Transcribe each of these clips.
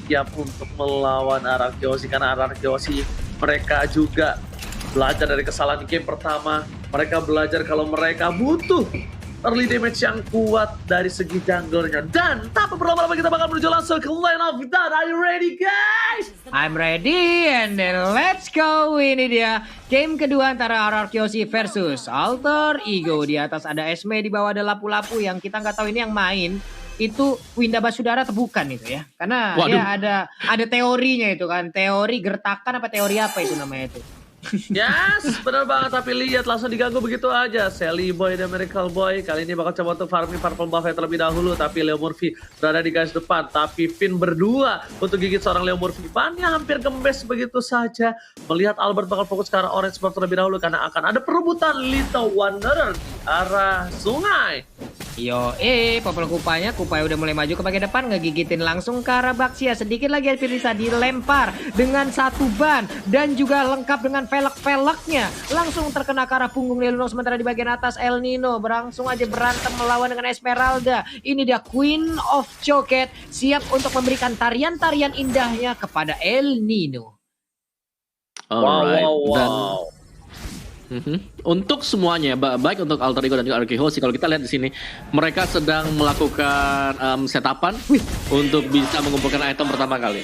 siap untuk melawan Arakiosi karena Arakiosi mereka juga belajar dari kesalahan game pertama. Mereka belajar kalau mereka butuh early damage yang kuat dari segi junglernya. Dan tanpa berlama-lama kita bakal menuju langsung ke line of that. Are you ready guys? I'm ready and then let's go. Ini dia game kedua antara Arakiosi versus Alter Ego. Di atas ada Esme, di bawah ada Lapu-Lapu yang kita nggak tahu ini yang main itu Winda Basudara atau bukan itu ya. Karena dia ada teorinya itu kan. Teori gertakan apa teori apa itu namanya itu. Yes, benar banget. Tapi lihat langsung diganggu begitu aja. Sally Boy dan Miracle Boy kali ini bakal coba untuk farming purple buff terlebih dahulu. Tapi Leo Murphy berada di garis depan. Tapi Finn berdua untuk gigit seorang Leo Murphy. Bannya hampir gembes begitu saja. Melihat Albert bakal fokus ke arah orange buff terlebih dahulu karena akan ada perebutan Little Wanderer di arah sungai. Popol Kupaya udah mulai maju ke bagian depan, ngegigitin langsung ke arah Baxia. Sedikit lagi Firisa dilempar dengan satu ban dan juga lengkap dengan velek-veleknya. Langsung terkena ke arah punggung Leluno, sementara di bagian atas El Nino langsung aja berantem melawan dengan Esmeralda. Ini dia Queen of Choket siap untuk memberikan tarian-tarian indahnya kepada El Nino. Alright. Wow. Untuk semuanya, baik untuk Alter Ego dan juga Arakiosi, kalau kita lihat di sini mereka sedang melakukan setapan untuk bisa mengumpulkan item pertama kali.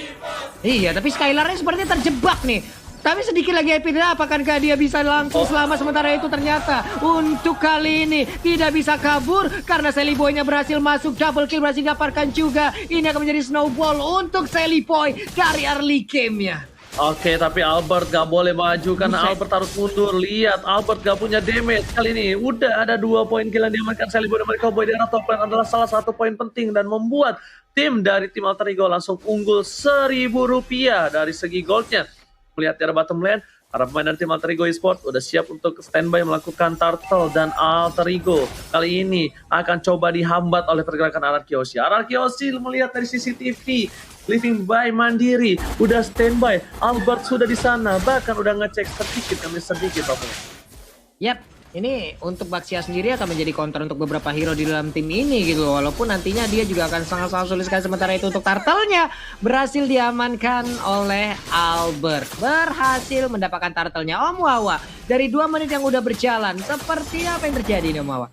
Iya, tapi Skylar-nya sepertinya terjebak nih. Tapi sedikit lagi Epidra, apakankah dia bisa langsung selamat? Sementara itu ternyata untuk kali ini tidak bisa kabur karena Sally Boy-nya berhasil masuk, double kill berhasil didapatkan juga. Ini akan menjadi snowball untuk Sally Boy dari early game-nya. Oke, tapi Albert gak boleh maju karena Albert harus mundur. Lihat, Albert gak punya damage kali ini. Udah ada 2 poin kill yang diamankan Sally Boy dan Miracle Boy di arah top lane adalah salah satu poin penting dan membuat tim dari tim Alter Ego langsung unggul Rp1.000 dari segi goldnya. Melihat di arah bottom lane, para pemain dari tim Alter Ego Esports udah siap untuk standby melakukan turtle dan Alter Ego. Kali ini akan coba dihambat oleh pergerakan Arakiosi. Arakiosi melihat dari CCTV, living by mandiri, udah standby. Albert sudah di sana, bahkan udah ngecek sedikit demi sedikit. Yap, ini untuk Baxia sendiri akan menjadi counter untuk beberapa hero di dalam tim ini gitu. Walaupun nantinya dia juga akan sangat-sangat sulit sekali. Sementara itu untuk turtle-nya berhasil diamankan oleh Albert. Berhasil mendapatkan turtle-nya. Om Wawa, dari 2 menit yang udah berjalan, seperti apa yang terjadi nih Om Wawa?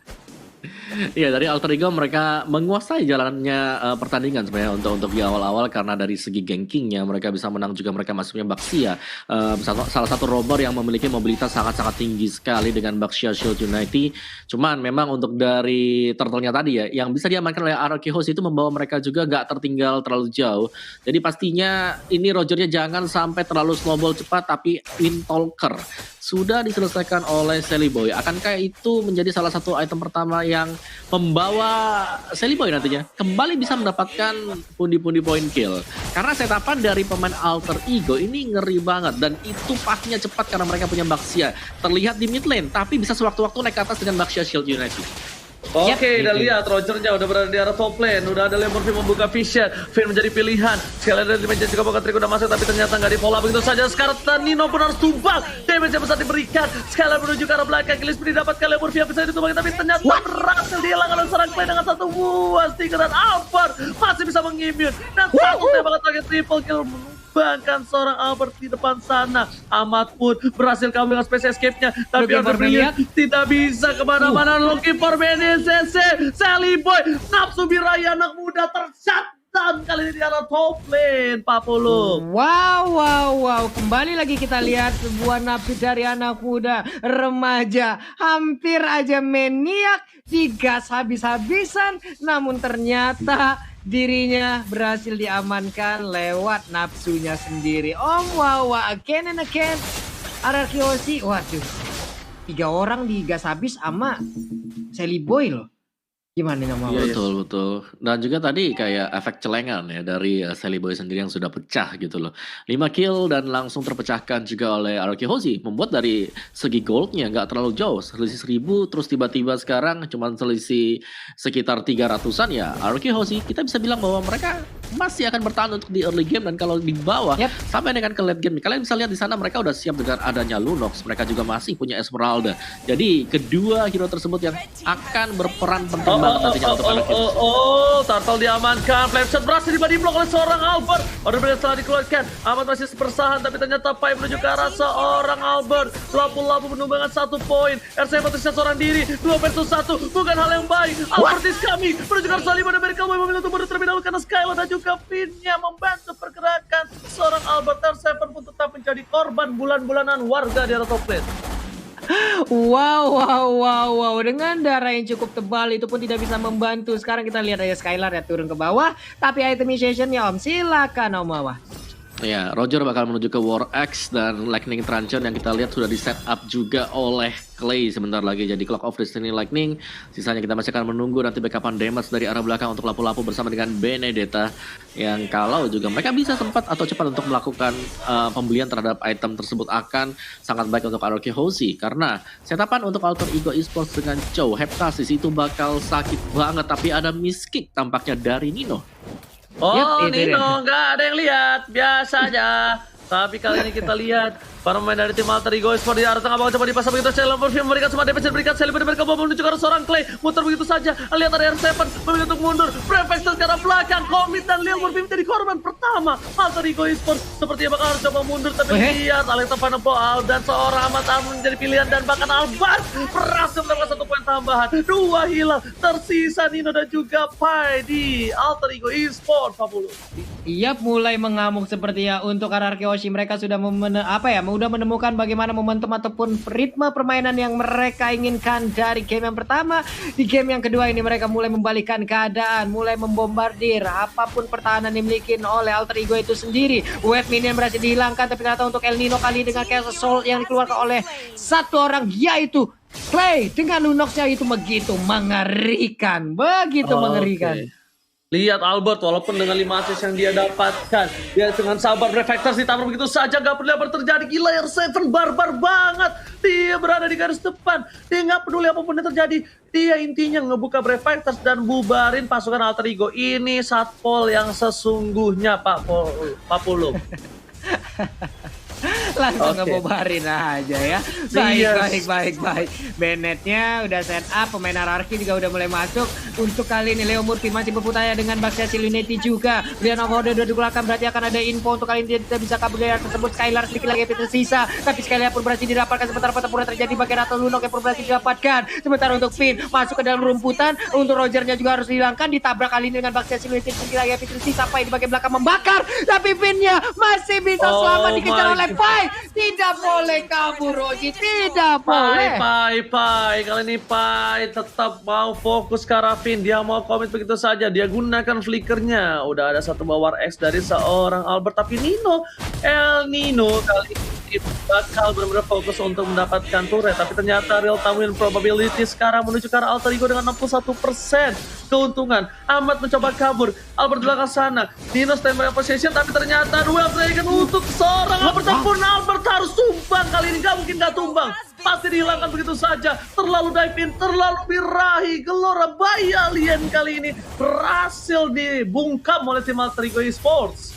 Iya, dari Alter Ego mereka menguasai jalannya pertandingan sebenarnya untuk di awal-awal karena dari segi gankingnya mereka bisa menang juga. Mereka masuknya Baxia, salah satu rober yang memiliki mobilitas sangat-sangat tinggi sekali dengan Baxia Shield Unity. Cuman memang untuk dari turtle-nya tadi ya, yang bisa diamankan oleh Arakiosi itu membawa mereka juga gak tertinggal terlalu jauh. Jadi pastinya ini Rogernya jangan sampai terlalu snowball cepat, tapi Windtalker sudah diselesaikan oleh Sally Boy. Akankah itu menjadi salah satu item pertama yang membawa Sally Boy nantinya kembali bisa mendapatkan pundi-pundi poin kill? Karena setapan dari pemain Alter Ego ini ngeri banget dan itu pastinya cepat karena mereka punya Baxia. Terlihat di mid lane tapi bisa sewaktu-waktu naik ke atas dengan Baxia Shield Unity. Oke, udah lihat Rogernya udah berada di arah top lane. Udah ada Leo Murphy membuka vision. Finn menjadi pilihan. Sekali dari dimensi juga bakal trik udah masuk tapi ternyata nggak di follow up begitu saja. Sekarang Nino pun harus tumbang. Damage yang besar diberikan. Sekali menuju ke arah belakang. Gillespie didapatkan Leo Murphy yang bisa ditumbang tapi ternyata berhasil dihilangkan oleh seorang play dengan satu buah stinger dan Albert masih bisa mengimmune. Dan satu tembakan target triple kill. Bahkan seorang Albert di depan sana. Ahmad pun berhasil kabur dengan space escape-nya. Tapi Albert tidak bisa kemana-mana. Looking for BNCC. Sally Boy. Nafsu birahi anak muda tershutdown kali ini di arah top lane. Papulu. Wow. Kembali lagi kita lihat sebuah nafsu dari anak muda remaja. Hampir aja maniak. Digas habis-habisan. Namun ternyata dirinya berhasil diamankan lewat nafsunya sendiri. Om Wawa again and again. Arakiosi, waduh, 3 orang digas habis sama Sally Boy loh. Gimana nih Wawa? Betul. Dan juga tadi kayak efek celengan ya dari Sally Boy sendiri yang sudah pecah gitu loh. 5 kill dan langsung terpecahkan juga oleh Arakiosi. Membuat dari segi goldnya nggak terlalu jauh. Selisih 1000 terus tiba-tiba sekarang cuma selisih sekitar 300-an ya. Arakiosi kita bisa bilang bahwa mereka masih akan bertahan untuk di early game dan kalau di bawah sampai dengan ke late game. Kalian bisa lihat di sana mereka udah siap dengan adanya Lunox. Mereka juga masih punya Esmeralda. Jadi kedua hero tersebut yang akan berperan penting banget nantinya untuk anak ini. Turtle diamankan. Flame shot berhasil di blok oleh seorang Albert. Order Brilliant setelah dikeluarkan. Ahmad masih bersahan, tapi ternyata Pai menuju ke arah seorang Albert. Lapu-lapu menumbangkan 1 poin. R7 tersisa seorang diri. 2 versus 1. Bukan hal yang baik. Albert is coming. Menuju ke arah Salima dan Miracle Boy memilih untuk mundur terlebih dahulu karena Skylar dan juga Finn-nya membantu pergerakan seorang Albert. R7 pun tetap menjadi korban bulan-bulanan warga di area top lane. Wow. Dengan darah yang cukup tebal itu pun tidak bisa membantu. Sekarang kita lihat aja Skylar ya turun ke bawah. Tapi itemization-nya Om, silakan Om Mawar. Ya, Roger bakal menuju ke War Axe dan Lightning Truncheon yang kita lihat sudah di set up juga oleh Clay sebentar lagi. Jadi Clock of Destiny Lightning, sisanya kita masih akan menunggu nanti backupan damage dari arah belakang untuk lapu-lapu bersama dengan Benedetta. Yang kalau juga mereka bisa sempat atau cepat untuk melakukan pembelian terhadap item tersebut akan sangat baik untuk RRQ Hoshi. Karena setapan untuk Alter Ego Esports dengan Chow Heptasis itu bakal sakit banget. Tapi ada miskick tampaknya dari Nino. Oh, Yep, itu Nino, nggak ada yang lihat, biasa aja. Tapi kali ini kita lihat para pemain dari tim Alter Ego Esports di arah tengah bawah coba dipasang begitu. Celebrity Film memberikan semua damage dan berikan Celebrity mereka mau menuju ke arah seorang Clay. Muter begitu saja. Lihat ada R7 memilih untuk mundur. Prefector ke arah belakang. Komit dan Lil Murphy menjadi korban pertama. Alter Ego Esports sepertinya bakal harus coba mundur. Tapi lihat Alexa Panepoal dan seorang Ahmad Amun menjadi pilihan. Dan bahkan Albert berhasil mendapatkan 1 poin tambahan. 2 hilang. Tersisa Nino dan juga Pai di Alter Ego Esports. Iya, mulai mengamuk sepertinya untuk RRQ Hoshi. Mereka sudah udah menemukan bagaimana momentum ataupun ritme permainan yang mereka inginkan dari game yang pertama. Di game yang kedua ini mereka mulai membalikkan keadaan, mulai membombardir apapun pertahanan yang dimiliki oleh Alter Ego itu sendiri. Wave minion berhasil dihilangkan, tapi ternyata untuk El Nino kali dengan Chaos Assault yang dikeluarkan oleh 1 orang, yaitu Clay dengan Lunox-nya itu begitu mengerikan, mengerikan. Lihat Albert, walaupun dengan 5 assist yang dia dapatkan, dia dengan sabar Reflectors ditabrak begitu saja, gak peduli apa terjadi. Gila, R7 barbar banget. Dia berada di garis depan, dia gak peduli apapun yang terjadi. Dia intinya ngebuka Reflectors dan bubarin pasukan Alter Ego. Ini Satpol yang sesungguhnya, Pak Pulung. Langsung ngebobarin aja ya. Baik. Bennett-nya udah set up, pemain RRQ juga udah mulai masuk. Untuk kali ini Leo Murphy masih berputaya dengan Baxia Silunetti juga. Lihat nomor udah digunakan, berarti akan ada info untuk kali ini tidak bisa kabur dari tersebut. Skylar sedikit lagi tersisa, tapi Skylar pun berhasil didapatkan. Sementara pertempuran terjadi bagian atau Lunok yang pun berhasil didapatkan. Sementara untuk Finn masuk ke dalam rumputan, untuk Rogernya juga harus dihilangkan. Ditabrak kali ini dengan Baxia Silunetti sedikit lagi tersisa. Sampai di bagian belakang membakar, tapi Finn-nya masih bisa selamat dikejar oleh Pai. Tidak boleh kabur, Roji. Tidak boleh. Pai. Kali ini Pai tetap mau fokus ke arah Finn. Dia mau komit begitu saja. Dia gunakan flickernya. Udah ada 1 War X dari seorang Albert. Tapi El Nino kali ini bakal benar-benar fokus untuk mendapatkan turret. Tapi ternyata real time win probability sekarang menuju ke arah Alter Ego dengan 61% keuntungan. Ahmad mencoba kabur. Albert di belakang sana. Nino standby position, tapi ternyata duel dragon untuk seorang Albert. Pun Albert harus tumbang kali ini. Gak mungkin gak tumbang. Pasti dihilangkan begitu saja. Terlalu dive in, terlalu birahi. Gelora bayi alien kali ini berhasil dibungkam oleh tim Alter Ego Esports.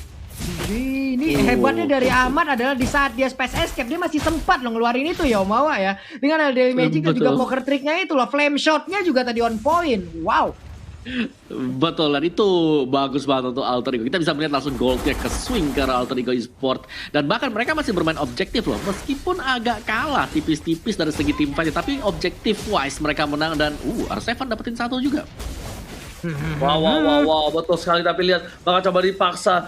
Ini hebatnya dari Ahmad adalah di saat dia space escape, dia masih sempat loh ngeluarin itu ya Omawa ya. Dengan ada Magic dan juga poker tricknya itu loh. Flame shotnya juga tadi on point. Wow. Betul, dan itu bagus banget untuk Alter Ego. Kita bisa melihat langsung goldnya ke swing ke arah Alter Ego Esports. Dan bahkan mereka masih bermain objektif loh. Meskipun agak kalah tipis-tipis dari segi tim fight, tapi objektif wise mereka menang. Dan R7 dapetin 1 juga. Wow, betul sekali. Tapi lihat, bakal coba dipaksa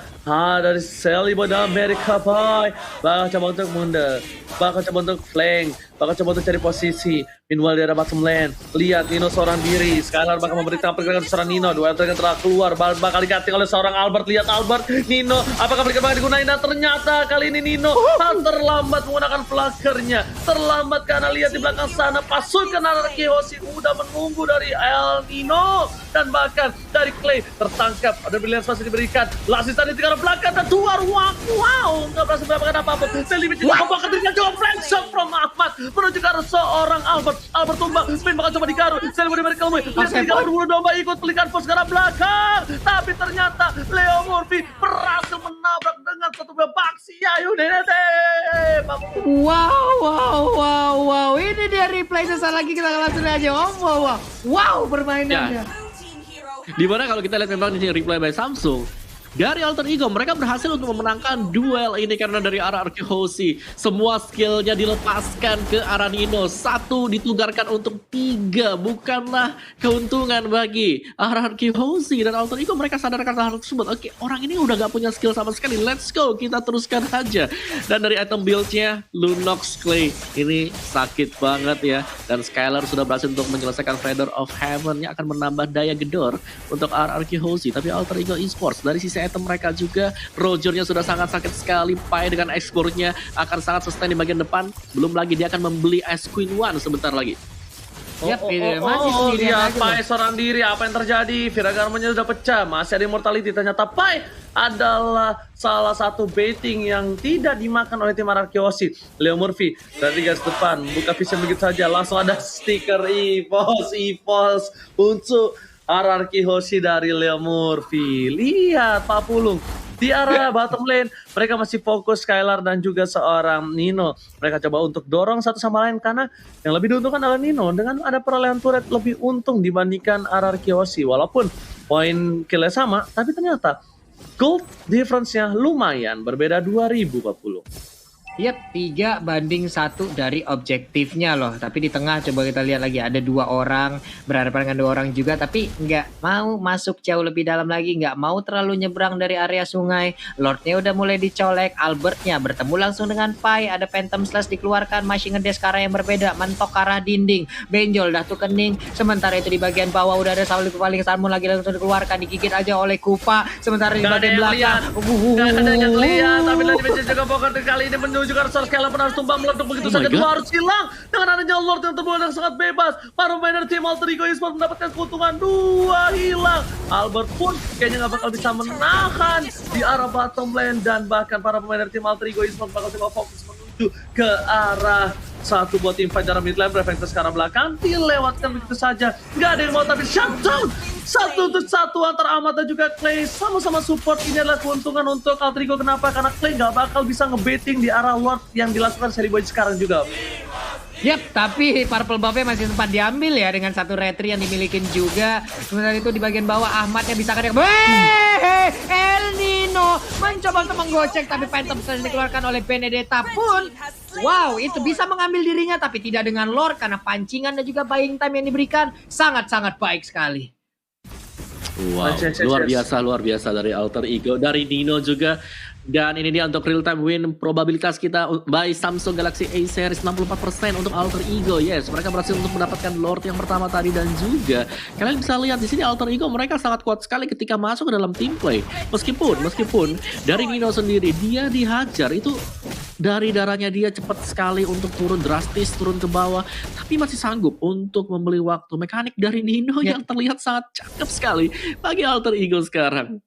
dari Sally dan America Boy. Bakal coba untuk mundur, bakal coba untuk flank, bakal coba untuk cari posisi. Meanwhile di arah bottom lane, lihat Nino seorang diri. Skylar bakal memberikan pergerakan seorang Nino. Dua dragon telah keluar, bakal diganti oleh seorang Albert. Lihat Albert, Nino, apakah pergerakan bakal digunain? Dan ternyata kali ini Nino terlambat menggunakan flaggernya. Terlambat karena lihat di belakang sana pasukan RRQ Hoshi udah menunggu dari El Nino. Dan bahkan dari Clay tertangkap. Ada pilihan masih diberikan. Lasis tadi tinggal belakang dan keluar. Wow, nggak berhasil mendapatkan apa-apa. Sally mencoba membawa ketika jauh flank shot from Ahmad menuju ke arah seorang Albert. Albert tumbang, Finn bakal coba digaruk. Sally mau diberi kelmi. Lihat tinggal berbulu domba ikut pelikan pos ke arah belakang. Tapi ternyata Leo Murphy berhasil menabrak dengan satu buah Baxia United. Wow. Ini dia replay sesaat lagi, kita langsung aja. Wow, permainannya. Dimana kalau kita lihat memang di replay by Samsung, dari Alter Ego mereka berhasil untuk memenangkan duel ini karena dari arah Arkehosi semua skillnya dilepaskan ke arah Nino. 1 ditugarkan untuk 3, bukanlah keuntungan bagi arah Arkehosi dan Alter Ego. Mereka sadarkan hal tersebut. Oke, orang ini udah gak punya skill sama sekali, let's go, kita teruskan aja. Dan dari item build-nya Lunox Clay ini sakit banget ya, dan Skylar sudah berhasil untuk menyelesaikan Feather of Heaven yang akan menambah daya gedor untuk arah Arkehosi. Tapi Alter Ego Esports dari sisi item mereka juga, Rogernya sudah sangat sakit sekali. Pai dengan exportnya akan sangat sustain di bagian depan. Belum lagi dia akan membeli Ice Queen One sebentar lagi. Dia Pai seorang diri. Apa yang terjadi? Viragarmonya sudah pecah. Masih ada Immortality. Ternyata Pai adalah salah satu baiting yang tidak dimakan oleh tim Arkehosi. Leo Murphy dari garis depan buka vision begitu saja. Langsung ada stiker EVOS untuk Arkehosi dari Leo Murphy. Lihat Pak Pulung di arah bottom lane, mereka masih fokus Skylar dan juga seorang Nino. Mereka coba untuk dorong satu sama lain karena yang lebih diuntungkan adalah Nino dengan ada perolehan turret lebih untung dibandingkan Arkehosi. Walaupun poin killnya sama, tapi ternyata gold difference-nya lumayan berbeda 2000 Pak Pulung. Yap, 3 banding 1 dari objektifnya loh. Tapi di tengah coba kita lihat lagi, ada 2 orang, berhadapan dengan 2 orang juga, tapi nggak mau masuk jauh lebih dalam lagi, nggak mau terlalu nyebrang dari area sungai. Lordnya udah mulai dicolek, Albertnya bertemu langsung dengan Pai, ada Phantom Slash dikeluarkan, masih ngedes ke arah yang berbeda, mentok ke arah dinding, benjol dah tuh kening. Sementara itu di bagian bawah udah ada Sauli paling Salmon lagi langsung dikeluarkan, digigit aja oleh Kupa. Sementara di bagian belakang, gak ada yang lihat, tapi lagi menjaga poker kali ini menuju ke arah Skylar pernah tumbang meletup begitu saja. Dua harus hilang dengan adanya Lord yang terbunuh yang sangat bebas. Para pemain dari tim Alter Ego Esports mendapatkan keuntungan, 2 hilang. Albert pun kayaknya gak bakal bisa menahan di arah bottom lane, dan bahkan para pemain dari tim Alter Ego Esports bakal coba fokus menuju ke arah satu buat tim fight dalam mid lane. Reflektor sekarang belakang dilewatkan begitu saja, nggak ada yang mau, tapi shutdown 1-1 antara Ahmad dan juga Clay, sama-sama support. Ini adalah keuntungan untuk Alter Ego. Kenapa? Karena Clay nggak bakal bisa ngebaiting di arah Lord yang dilakukan Sally Boy sekarang juga. Yap, tapi Purple Buff-nya masih sempat diambil ya dengan satu retri yang dimilikin juga. Sementara itu di bagian bawah Ahmadnya bisa kadang El Nino mencoba untuk menggocek, tapi Phantom Slash dikeluarkan oleh Benedetta pun. Wow, itu bisa mengambil dirinya, tapi tidak dengan Lord karena pancingan dan juga buying time yang diberikan sangat-sangat baik sekali. Wow, luar biasa dari Alter Ego, dari Nino juga. Dan ini dia untuk real time win probabilitas kita by Samsung Galaxy A series 64% untuk Alter Ego. Yes, mereka berhasil untuk mendapatkan Lord yang pertama tadi, dan juga kalian bisa lihat di sini Alter Ego mereka sangat kuat sekali ketika masuk ke dalam team play. Meskipun dari Nino sendiri dia dihajar itu, dari darahnya dia cepat sekali untuk turun drastis, turun ke bawah, tapi masih sanggup untuk membeli waktu. Mekanik dari Nino yang terlihat sangat cakep sekali bagi Alter Ego sekarang.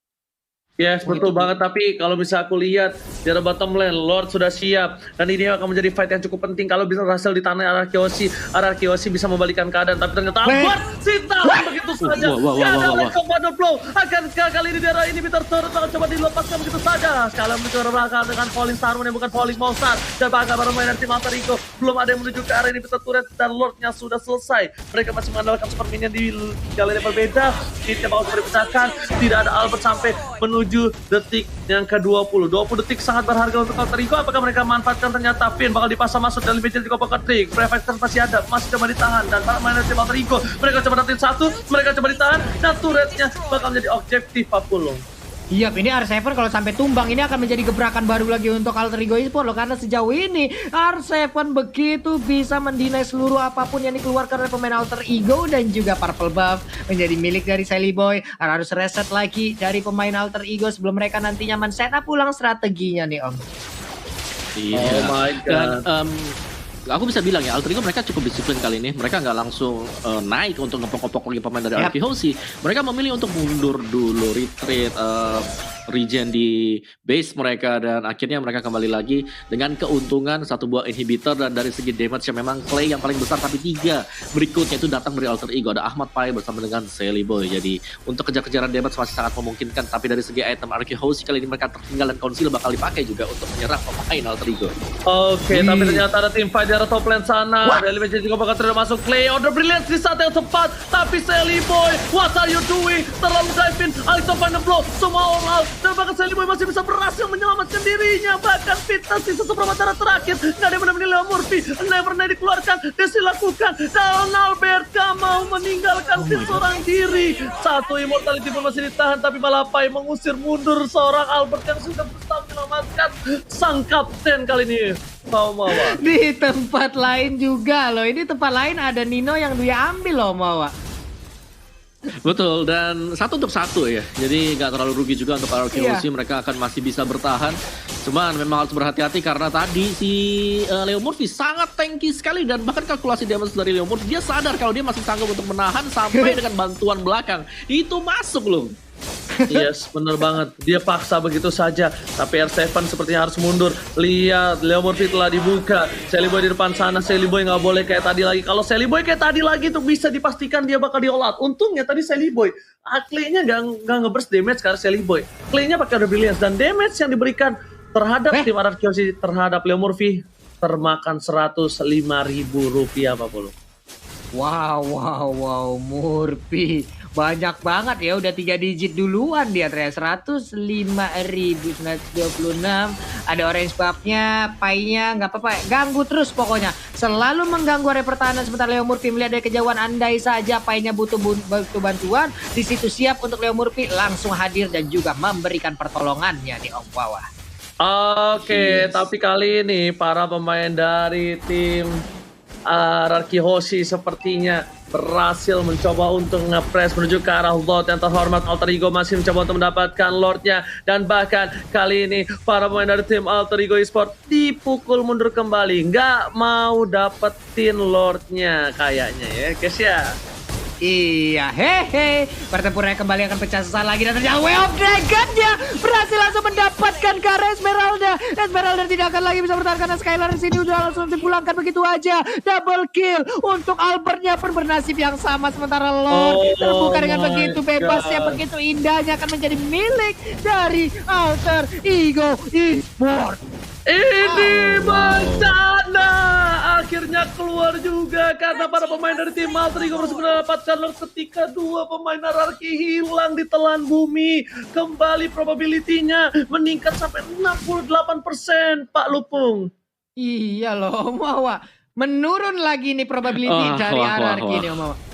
Yes, betul banget. Tapi kalau bisa aku lihat di arah bottom lane, Lord sudah siap, dan ini akan menjadi fight yang cukup penting. Kalau bisa berhasil ditahan Arkehosi bisa membalikan keadaan, tapi ternyata Albert Sita begitu saja. Ada Commander Flow. Akankah kali ini di arah ini Peter Turret akan coba dilepaskan begitu saja? Sekalian menuju ke belakang dengan Falling Star yang bukan Falling Monster. Dan bahkan para pemain tim Alter Ego belum ada yang menuju ke arah ini Peter Turret, dan Lordnya sudah selesai. Mereka masih mengandalkan super minion di kali yang berbeda. Hitnya bakal dipecahkan. Tidak ada Albert sampai menuju detik yang ke-20. 20 detik sangat berharga untuk Alter Ego. Apakah mereka manfaatkan? Ternyata Finn bakal dipasang masuk dan lebih jadi Poker Trick. Prefector masih ada, masih coba ditahan, dan para pemain tim Alter Ego mereka coba dapetin 1, mereka coba ditahan, dan turretnya bakal menjadi objektif Papulung. Iya, ini R7 kalau sampai tumbang ini akan menjadi gebrakan baru lagi untuk Alter Ego Esports loh, karena sejauh ini R7 begitu bisa mendinai seluruh apapun yang dikeluarkan oleh pemain Alter Ego, dan juga Purple Buff menjadi milik dari Sally Boy. Harus reset lagi dari pemain Alter Ego sebelum mereka nantinya men-setup ulang strateginya nih Om. Iya. Oh my God. Dan aku bisa bilang ya, Alter Ego mereka cukup disiplin kali ini. Mereka nggak langsung naik untuk ngepok-ngepok lagi pemain dari Arkehosi. Mereka memilih untuk mundur dulu, retreat, regen di base mereka, dan akhirnya mereka kembali lagi dengan keuntungan satu buah inhibitor. Dan dari segi damage yang memang Clay yang paling besar, tapi 3 berikutnya itu datang dari Alter Ego. Ada Ahmad Pai bersama dengan Sally Boy. Jadi untuk kejar-kejaran damage masih sangat memungkinkan, tapi dari segi item Arkehouse kali ini mereka tertinggal, dan Conceal bakal dipakai juga untuk menyerang pemain Alter Ego. Oke, tapi ternyata ada tim fight di arah top lane sana. Daily Magic juga bakal terus masuk. Clay order brilliant di saat yang tepat, tapi Sally Boy, what are you doing? Terlalu dive in, Alex find the blow, semua all out, dan bahkan Sally Boy masih bisa berhasil menyelamatkan dirinya. Bahkan Fitness sisa seberapa darah terakhir, nggak ada yang benar-benar Leo Murphy, never dikeluarkan, dilakukan, dan Albert gak mau meninggalkan Fit seorang diri. Satu immortality pun masih ditahan, tapi malah Pai mengusir mundur seorang Albert yang sudah berusaha menyelamatkan sang kapten kali ini. Mawa. Di tempat lain juga loh. Ini tempat lain ada Nino yang dia ambil loh, Mawa. Betul, dan 1 untuk 1 ya. Jadi nggak terlalu rugi juga untuk Arkehouse. Mereka akan masih bisa bertahan. Cuman memang harus berhati-hati karena tadi si Leo Murphy sangat tanky sekali, dan bahkan kalkulasi damage dari Leo Murphy, dia sadar kalau dia masih sanggup untuk menahan sampai dengan bantuan belakang. Itu masuk loh. Yes, bener banget. Dia paksa begitu saja, tapi R7 sepertinya harus mundur. Lihat, Leo Murphy telah dibuka. Sally Boy di depan sana. Sally Boy nggak boleh kayak tadi lagi. Kalau Sally Boy kayak tadi lagi tuh bisa dipastikan dia bakal di-all-out. Untungnya tadi Sally Boy, Clay-nya nggak nge-burst damage karena Sally Boy. Clay-nya pakai Order Brilliance, dan damage yang diberikan terhadap tim Arkehouse terhadap Leo Murphy termakan Rp105.000 Pak Polo. Wow, Murphy. Banyak banget ya, udah 3 digit duluan dia ternyata. 105.926. Ada orange buff-nya, Pai-nya nggak apa-apa, ganggu terus pokoknya. Selalu mengganggu area pertahanan, sebentar Leo Murphy melihat dari kejauhan, andai saja Pai-nya butuh bantuan, di situ siap untuk Leo Murphy langsung hadir dan juga memberikan pertolongannya di bawah. Oke, tapi kali ini para pemain dari tim Arkehouse sepertinya berhasil mencoba untuk nge-press menuju ke arah Lord yang terhormat. Alter Ego masih mencoba untuk mendapatkan Lordnya, dan bahkan kali ini para pemain dari tim Alter Ego Esports dipukul mundur kembali, nggak mau dapetin Lordnya kayaknya ya guys ya. Iya, hehe. Pertempurannya kembali akan pecah sesaat lagi, dan ternyata Way of Dragon-nya berhasil langsung mendapatkan ke arah Esmeralda. Esmeralda tidak akan lagi bisa bertahan karena Skylar di sini udah langsung dipulangkan begitu aja. Double kill untuk Albertnya pun bernasib yang sama, sementara Lord terbuka dengan begitu bebasnya, begitu indahnya akan menjadi milik dari Alter Ego Esports. Ini bencana akhirnya keluar juga karena para pemain dari tim Alter Ego harus mendapatkan Lord ketika 2 pemain Ararki hilang di telan bumi. Kembali probability-nya meningkat sampai 68%, Pak Lupung. Iya loh, Mawa. Menurun lagi nih probability dari Ararki nih, Mawa.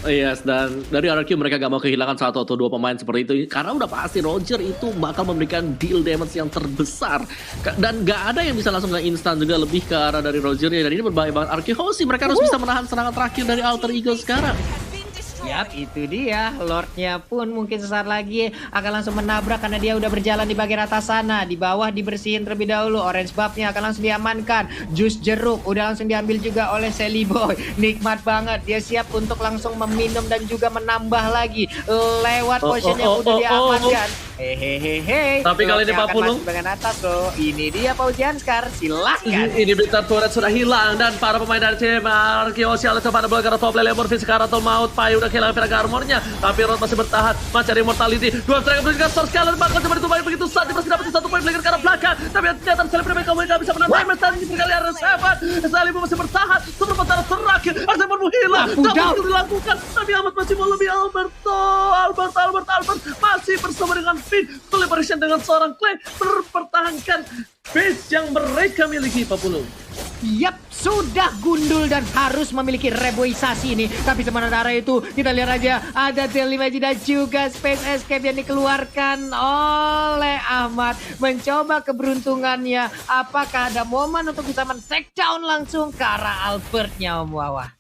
Yes, dan dari RRQ mereka gak mau kehilangan 1 atau 2 pemain seperti itu, karena udah pasti Roger itu bakal memberikan deal damage yang terbesar, dan gak ada yang bisa langsung instan juga lebih ke arah dari Roger ya. Dan ini berbahaya banget. Arkehouse mereka harus bisa menahan serangan terakhir dari Alter Ego sekarang. Yap, itu dia. Lordnya pun mungkin sesaat lagi akan langsung menabrak karena dia udah berjalan di bagian atas sana. Di bawah dibersihin terlebih dahulu. Orange buff-nya akan langsung diamankan. Jus jeruk udah langsung diambil juga oleh Sally Boy. Nikmat banget. Dia siap untuk langsung meminum dan juga menambah lagi lewat potion yang udah diamankan. Hehehe. Tapi kali ini 40 dengan atas loh. Ini dia Paujian Scar. Silahkan. Ini berita turret sudah hilang, dan para pemain dari tim Arkehouse Alex pada bola karena top lane Leo Murphy sekarang atau maut. Pai udah kehilangan Piraga armornya, tapi Rod masih bertahan, masih ada immortality. 2 striker berikan Source Scaler bakal coba ditumpahin begitu saat dia masih dapat 1 poin lagi ke arah belakang, tapi ternyata Sally kamu gak bisa menang damage. Dan ini berkali ada 7. Sally masih bertahan, seberapa darah terakhir Arsenal pun hilang, dapat dilakukan, tapi Ahmad masih mau lebih. Albert masih bersama dengan Finn, collaboration dengan seorang Clay, mempertahankan base yang mereka miliki, Pak Pulu. Yap, sudah gundul dan harus memiliki reboisasi ini. Tapi sementara itu kita lihat aja ada Daily Magic dan juga Space Escape yang dikeluarkan oleh Ahmad. Mencoba keberuntungannya. Apakah ada momen untuk bisa men-take down langsung ke arah Albertnya, Om Wawa?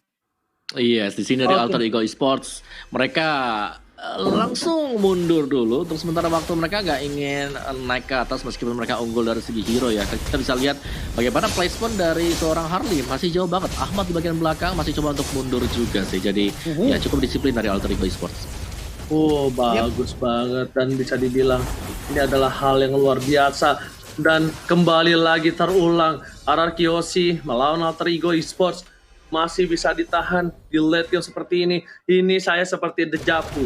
Yes, di sini dari Alter Ego Esports mereka langsung mundur dulu untuk sementara waktu. Mereka nggak ingin naik ke atas meskipun mereka unggul dari segi hero ya. Kita bisa lihat bagaimana placement dari seorang Harley masih jauh banget. Ahmad di bagian belakang masih coba untuk mundur juga sih. Jadi ya cukup disiplin dari Alter Ego Esports. Oh, bagus banget dan bisa dibilang ini adalah hal yang luar biasa dan kembali lagi terulang RRQ Osi melawan Alter Ego Esports masih bisa ditahan di late game seperti ini. Ini saya seperti dejavu,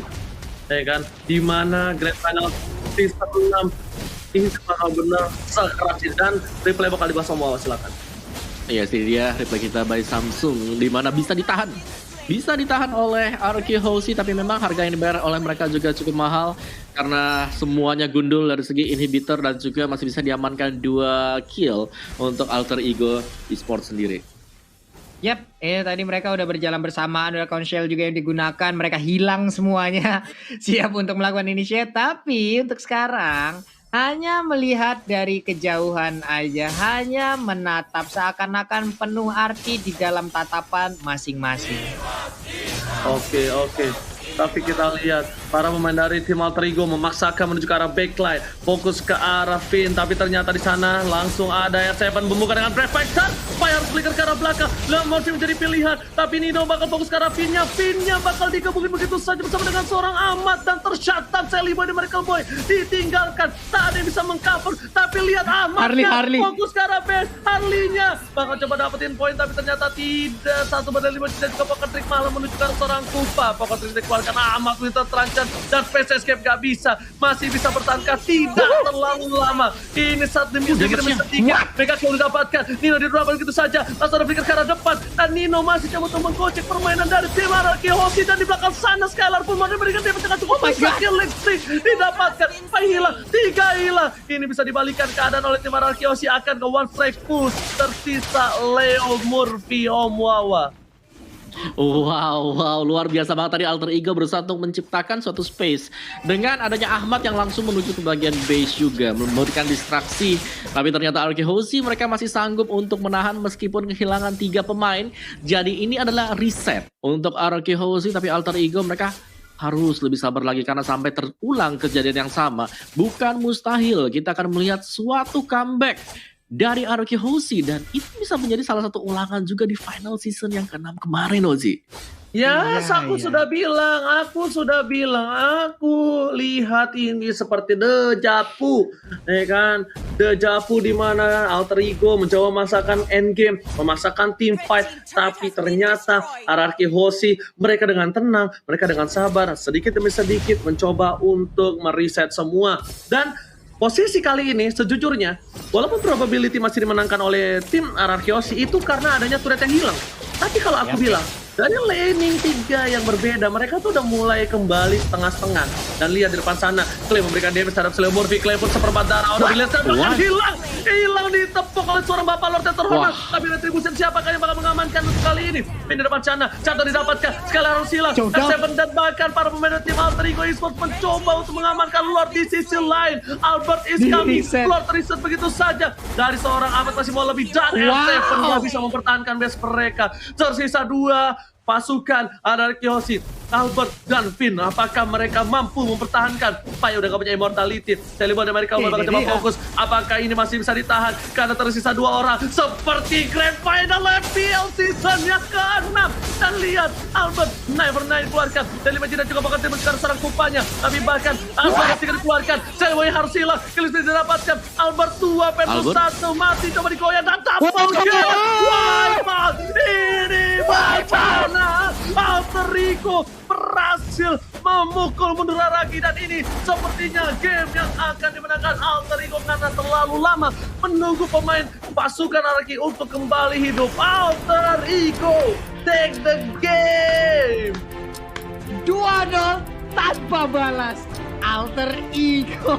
ya kan? Di mana Grand Final season 6 ini benar-benar sekeras ini. Dan replay bakal dibahas sama Wawa, silakan. Iya sih dia replay kita by Samsung di mana bisa ditahan oleh RRQ Hoshi, tapi memang harga yang dibayar oleh mereka juga cukup mahal karena semuanya gundul dari segi inhibitor dan juga masih bisa diamankan 2 kill untuk Alter Ego Esports sendiri. Yap, tadi mereka udah berjalan bersamaan, udah konsil juga yang digunakan, mereka hilang semuanya, siap untuk melakukan initiate. Tapi untuk sekarang hanya melihat dari kejauhan aja, hanya menatap seakan-akan penuh arti di dalam tatapan masing-masing. Oke. Tapi kita lihat para pemain dari tim Alter Ego memaksakan menuju ke arah backline, fokus ke arah Finn, tapi ternyata di sana langsung ada R7 membuka dengan Prefector. Fire flicker ke arah belakang, Lemorphy menjadi pilihan, tapi Nino bakal fokus ke arah Finn-nya bakal dikebukin begitu saja bersama dengan seorang Ahmad dan tercatat Sally Boy dan Miracle Boy ditinggalkan, tak ada yang bisa mengcover, tapi lihat Ahmadnya Harley. fokus ke arah base, Harley-nya bakal coba dapetin poin tapi ternyata tidak. Satu bandar 5 dan juga Pocket Trick malah menuju ke arah seorang Kupa. Pocket Trick dikeluarkan, Ahmad Winter terancam dan Face Escape gak bisa, masih bisa bertahan tidak terlalu lama. Ini saat di musik kita bisa 3 mereka kalau didapatkan, Nino didorong begitu saja, langsung ada flicker ke arah depan dan Nino masih coba untuk menggocek permainan dari tim RRQ Hoshi dan di belakang sana Skylar pun mau memberikan damage dengan cukup besar. Kill Lexi didapatkan, 4 hilang, 3 hilang. Ini bisa dibalikan keadaan oleh tim RRQ Hoshi, akan ke one strike push. Tersisa Leo Murphy, Om Wawa. Wow, luar biasa banget tadi Alter Ego berusaha untuk menciptakan suatu space dengan adanya Ahmad yang langsung menuju ke bagian base juga, memberikan distraksi. Tapi ternyata RRQ Hoshi mereka masih sanggup untuk menahan meskipun kehilangan 3 pemain. Jadi ini adalah reset untuk RRQ Hoshi, tapi Alter Ego mereka harus lebih sabar lagi karena sampai terulang kejadian yang sama. Bukan mustahil kita akan melihat suatu comeback dari RRQ Hoshi dan itu bisa menjadi salah satu ulangan juga di final season yang ke-6 kemarin, Ozi. Aku sudah bilang, aku lihat ini seperti dejavu, ya kan? Dejavu di mana Alter Ego mencoba memaksakan endgame, memaksakan team fight, tapi ternyata RRQ Hoshi mereka dengan tenang, mereka dengan sabar, sedikit demi sedikit mencoba untuk mereset semua. Dan posisi kali ini sejujurnya, walaupun probability masih dimenangkan oleh tim RRQ Hoshi itu karena adanya turret yang hilang. Tapi kalau aku bilang, dari laning 3 yang berbeda, mereka tuh udah mulai kembali setengah-setengah. Dan lihat di depan sana, Clay memberikan damage terhadap Sleo Murphy. Clay pun seperempat darah, udah dilihat bahkan hilang ditepuk oleh seorang bapak Lord yang terhormat. Tapi Retribution siapakah yang bakal mengamankan untuk kali ini? Pin di depan sana, Cato didapatkan, sekali harus hilang. R7 dan bahkan para pemain tim Alter Ego Esports mencoba untuk mengamankan Lord di sisi lain. Albert is coming, Lord reset begitu saja. Dari seorang Ahmad masih mau lebih, dan R7 nggak bisa mempertahankan base mereka. Tersisa 2 pasukan RRQ Hoshi, Albert dan Finn. Apakah mereka mampu mempertahankan? Pai udah gak punya immortality. Celibo dan mereka bakal coba fokus. Apakah ini masih bisa ditahan? Karena tersisa 2 orang. Seperti Grand Final FPL season yang ke-6. Dan lihat Albert Never Night keluarkan. Celibo tidak juga bakal terus sekarang serang kupanya. Tapi bahkan Albert tidak dikeluarkan. Celibo harus hilang. Killis tidak didapatkan. Albert 2 versus 1 mati. Coba digoyang dan double kill. Wipeout. Ini bacana. Alter Ego berhasil memukul mundur lagi dan ini sepertinya game yang akan dimenangkan Alter Ego karena terlalu lama menunggu pemain pasukan RRQ untuk kembali hidup. Alter Ego take the game. 2-0 tanpa balas. Alter Ego